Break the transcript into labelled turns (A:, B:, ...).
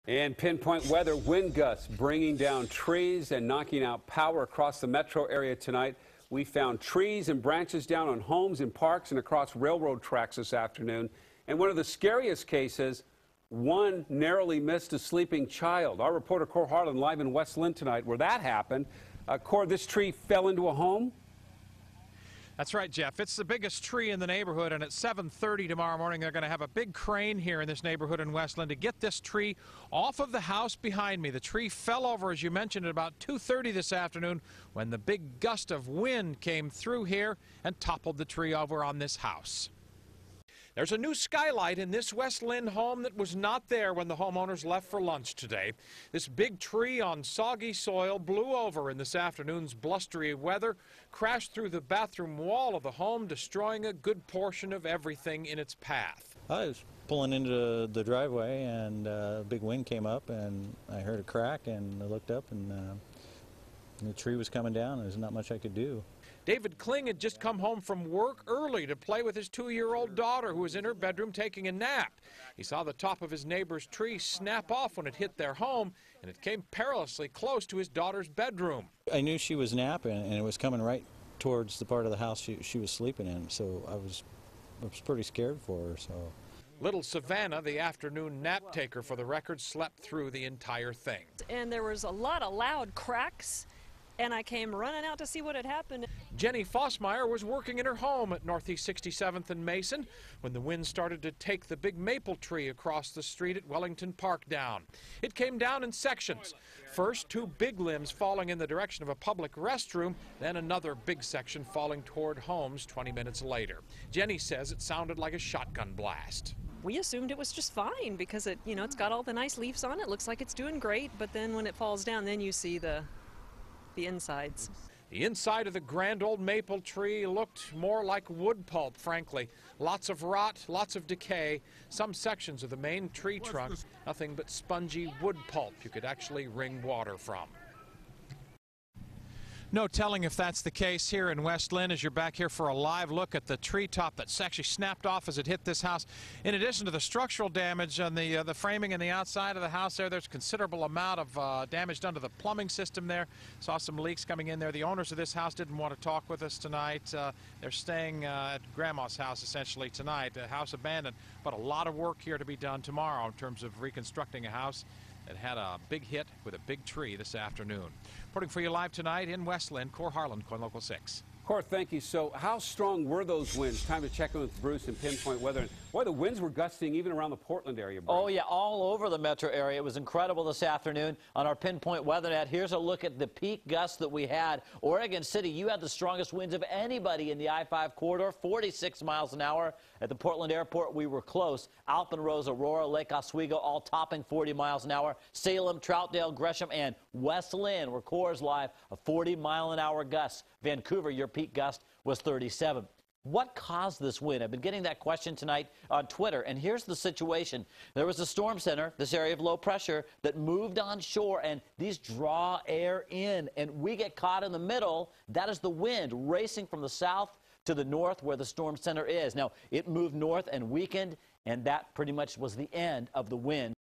A: And pinpoint weather, wind gusts bringing down trees and knocking out power across the metro area tonight. We found trees and branches down on homes and parks and across railroad tracks this afternoon. And one of the scariest cases, one narrowly missed a sleeping child. Our reporter Cor Harlan live in West Linn tonight where that happened. Cor, this tree fell into a home?
B: That's right, Jeff. It's the biggest tree in the neighborhood, and at 7:30 tomorrow morning, they're going to have a big crane here in this neighborhood in West Linn to get this tree off of the house behind me. The tree fell over, as you mentioned, at about 2:30 this afternoon when the big gust of wind came through here and toppled the tree over on this house. There's a new skylight in this West Linn home that was not there when the homeowners left for lunch today. This big tree on soggy soil blew over in this afternoon's blustery weather, crashed through the bathroom wall of the home, destroying a good portion of everything in its path.
C: I was pulling into the driveway and a big wind came up and I heard a crack and I looked up and the tree was coming down. There's not much I could do.
B: David Kling had just come home from work early to play with his 2-year-old daughter who was in her bedroom taking a nap. He saw the top of his neighbor's tree snap off when it hit their home, and it came perilously close to his daughter's bedroom.
C: I knew she was napping and it was coming right towards the part of the house she was sleeping in, so I was pretty scared for her. So.
B: Little Savannah, the afternoon nap taker for the record, slept through the entire thing.
D: And there was a lot of loud cracks, and I came running out to see what had happened.
B: Jenny Fossmeyer was working in her home at Northeast 67th and Mason when the wind started to take the big maple tree across the street at Wellington Park down. It came down in sections. First, 2 big limbs falling in the direction of a public restroom, then another big section falling toward homes 20 minutes later. Jenny says it sounded like a shotgun blast.
D: We assumed it was just fine because it's got all the nice leaves on it. Looks like it's doing great, but then when it falls down, then you see the insides.
B: The inside of the grand old maple tree looked more like wood pulp, frankly. Lots of rot, lots of decay. Some sections of the main tree trunk, nothing but spongy wood pulp you could actually wring water from. No telling if that's the case here in West Linn as you're back here for a live look at the treetop that's actually snapped off as it hit this house. In addition to the structural damage on the framing and the outside of the house there's considerable amount of damage done to the plumbing system there. Saw some leaks coming in there. The owners of this house didn't want to talk with us tonight. They're staying at Grandma's house essentially tonight. The house abandoned, but a lot of work here to be done tomorrow in terms of reconstructing a house that had a big hit with a big tree this afternoon. Reporting for you live tonight in West Linn, Cor Harlan, KOIN Local 6.
A: Cor, thank you. So how strong were those winds? Time to check in with Bruce and pinpoint weather. And boy, the winds were gusting even around the Portland area. Bruce.
E: Oh, yeah, all over the metro area. It was incredible this afternoon on our pinpoint weather net. Here's a look at the peak gusts that we had. Oregon City, you had the strongest winds of anybody in the I-5 corridor, 46 miles an hour. At the Portland airport, we were close. Alpenrose, Aurora, Lake Oswego, all topping 40 miles an hour. Salem, Troutdale, Gresham, and West Linn were Cor's live, a 40-mile-an-hour gust. Vancouver, your peak gust was 37. What caused this wind? I've been getting that question tonight on Twitter, and here's the situation. There was a storm center, this area of low pressure, that moved on shore, and these draw air in, and we get caught in the middle. That is the wind racing from the south to the north where the storm center is. Now, it moved north and weakened, and that pretty much was the end of the wind.